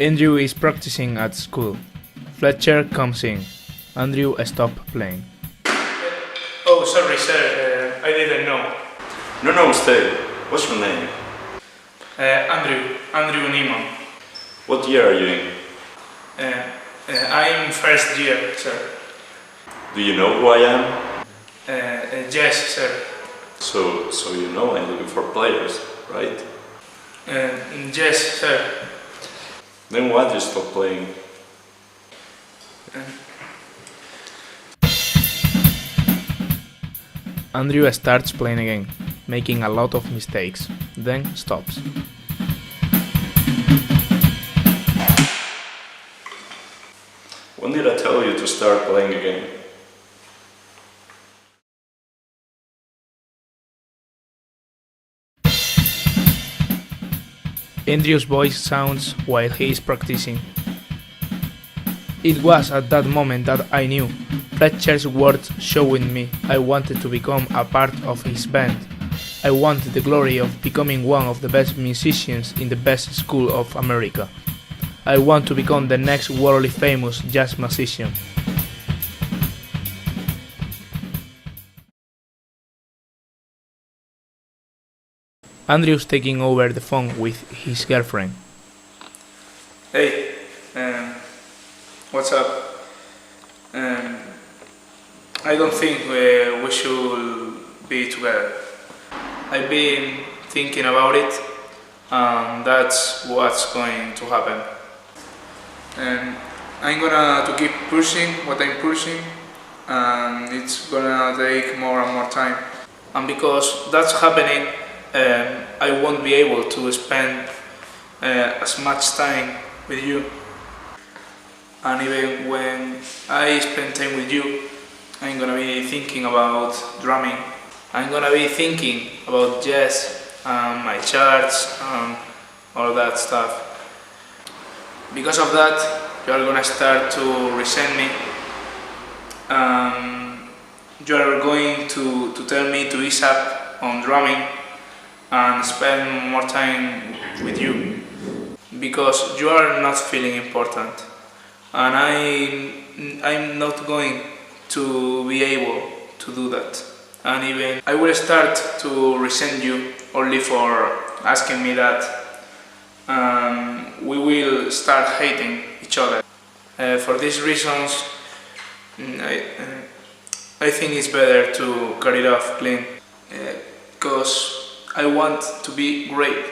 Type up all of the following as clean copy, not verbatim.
Andrew is practicing at school. Fletcher comes in. Andrew stops playing. Oh, sorry, sir. I didn't know. No, stay. What's your name? Andrew Neiman. What year are you in? I'm first year, sir. Do you know who I am? Yes, sir. So you know I'm looking for players, right? Yes, sir. Then why did you stop playing? Andrew starts playing again, making a lot of mistakes, then stops. When did I tell you to start playing again? Andrew's voice sounds while he is practicing. It was at that moment that I knew Fletcher's words showing me I wanted to become a part of his band. I wanted the glory of becoming one of the best musicians in the best school of America. I want to become the next worldly famous jazz musician. Andrew's taking over the phone with his girlfriend. Hey, what's up? I don't think we should be together. I've been thinking about it, and that's what's going to happen. And I'm gonna to keep pushing what I'm pushing, and it's gonna take more and more time. And because that's happening, I won't be able to spend as much time with you. And even when I spend time with you, I'm gonna be thinking about drumming. I'm gonna be thinking about jazz and my charts and all that stuff. Because of that, you're gonna start to resent me. You are going to tell me to ease up on drumming and spend more time with you. Because you are not feeling important. And I'm not going to be able to do that. And even I will start to resent you only for asking me that. We will start hating each other. For these reasons, I think it's better to cut it off clean. Because I want to be great.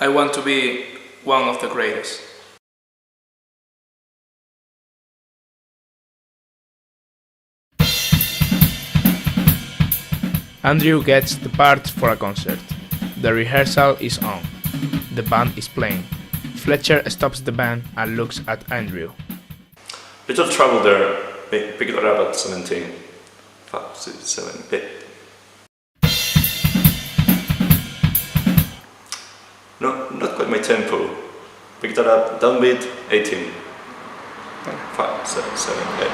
I want to be one of the greatest. Andrew gets the parts for a concert. The rehearsal is on. The band is playing. Fletcher stops the band and looks at Andrew. Little trouble there. Pick it up at 17. 5, 6, 7, 8. No, not quite my tempo. Pick that up, downbeat, 18. 5, 6, 7, 8.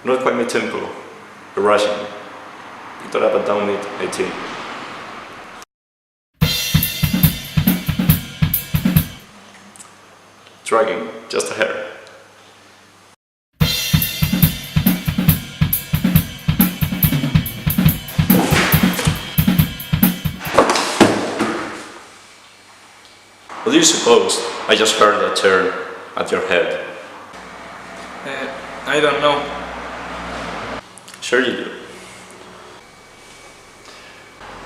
Not quite my tempo. You're rushing. Pick that up at downbeat, 18. Dragging, just a hair. What do you suppose? I just heard a turn at your head. I don't know. Sure you do.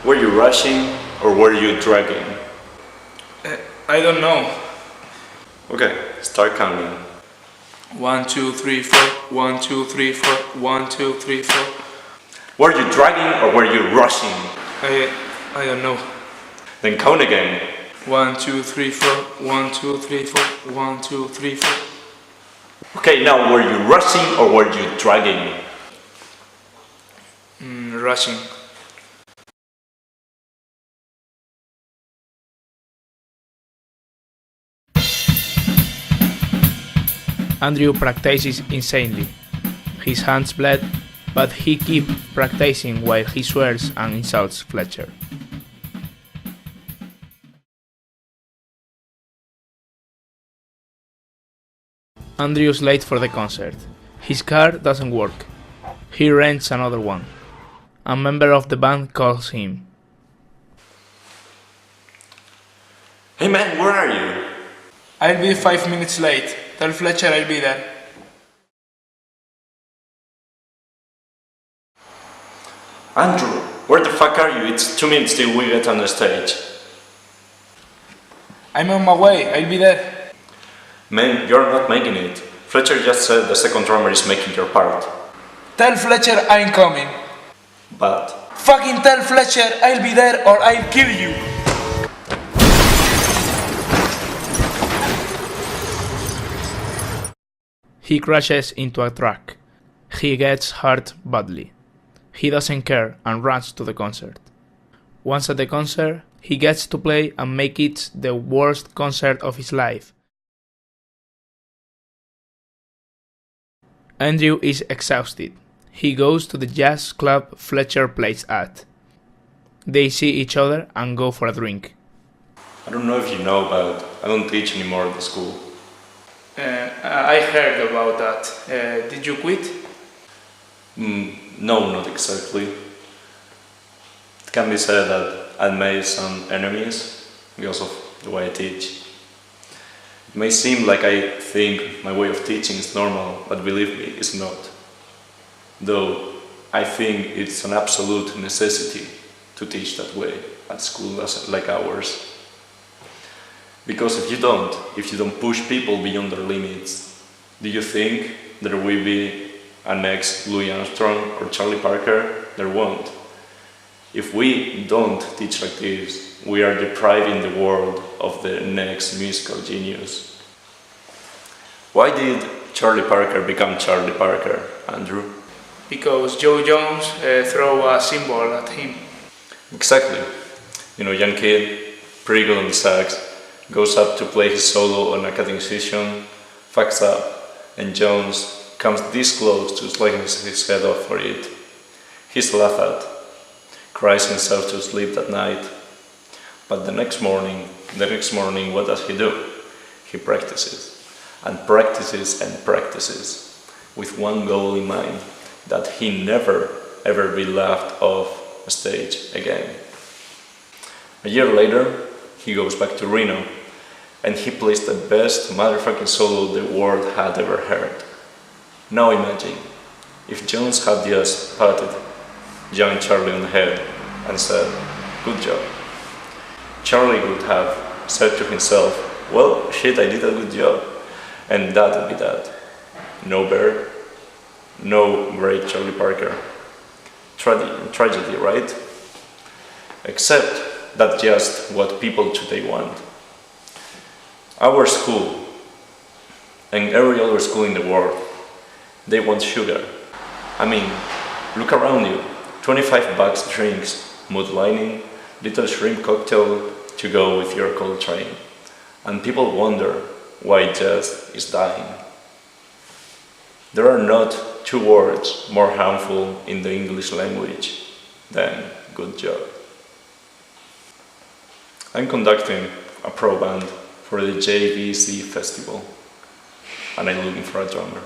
Were you rushing or were you dragging? I don't know. Okay, start counting. 1, 2, 3, 4. 1, 2, 3, 4. 1, 2, 3, 4. Were you dragging or were you rushing? I don't know. Then count again. 1, 2, 3, 4. 1, 2, 3, 4. 1, 2, 3, 4. Okay, now were you rushing or were you dragging? Rushing. Andrew practices insanely. His hands bled, but he keeps practicing while he swears and insults Fletcher. Andrew's late for the concert. His car doesn't work. He rents another one. A member of the band calls him. Hey man, where are you? I'll be 5 minutes late. Tell Fletcher I'll be there. Andrew, where the fuck are you? It's 2 minutes till we get on the stage. I'm on my way. I'll be there. Man, you're not making it. Fletcher just said the second drummer is making your part. Tell Fletcher I'm coming. But Fucking tell Fletcher I'll be there or I'll kill you. He crashes into a truck. He gets hurt badly. He doesn't care and runs to the concert. Once at the concert, he gets to play and make it the worst concert of his life. Andrew is exhausted. He goes to the jazz club Fletcher plays at. They see each other and go for a drink. I don't know if you know, but I don't teach anymore at the school. I heard about that. Did you quit? No, not exactly. It can be said that I made some enemies because of the way I teach. It may seem like I think my way of teaching is normal, but believe me, it's not. Though I think it's an absolute necessity to teach that way at school like ours. Because if you don't push people beyond their limits, do you think there will be a next Louis Armstrong or Charlie Parker? There won't. If we don't teach like this, we are depriving the world of the next musical genius. Why did Charlie Parker become Charlie Parker, Andrew? Because Joe Jones threw a cymbal at him. Exactly. Young kid, pretty good on the sax, goes up to play his solo on a cutting session, fucks up, and Jones comes this close to sliding his head off for it. He's laughed at, cries himself to sleep that night. But the next morning, what does he do? He practices, and practices and practices, with one goal in mind, that he never ever be laughed off a stage again. A year later, he goes back to Reno, and he plays the best motherfucking solo the world had ever heard. Now imagine, if Jones had just patted young Charlie on the head and said, "Good job," Charlie would have said to himself, "Well, shit, I did a good job," and that would be that. No bear, no great Charlie Parker. Tragedy, right? Except that's just what people today want. Our school, and every other school in the world, they want sugar. I mean, look around you. 25 bucks drinks, mood lining, little shrimp cocktail to go with your cold train. And people wonder why jazz is dying. There are not two words more harmful in the English language than good job. I'm conducting a pro band for the JVC festival, and I'm looking for a drummer.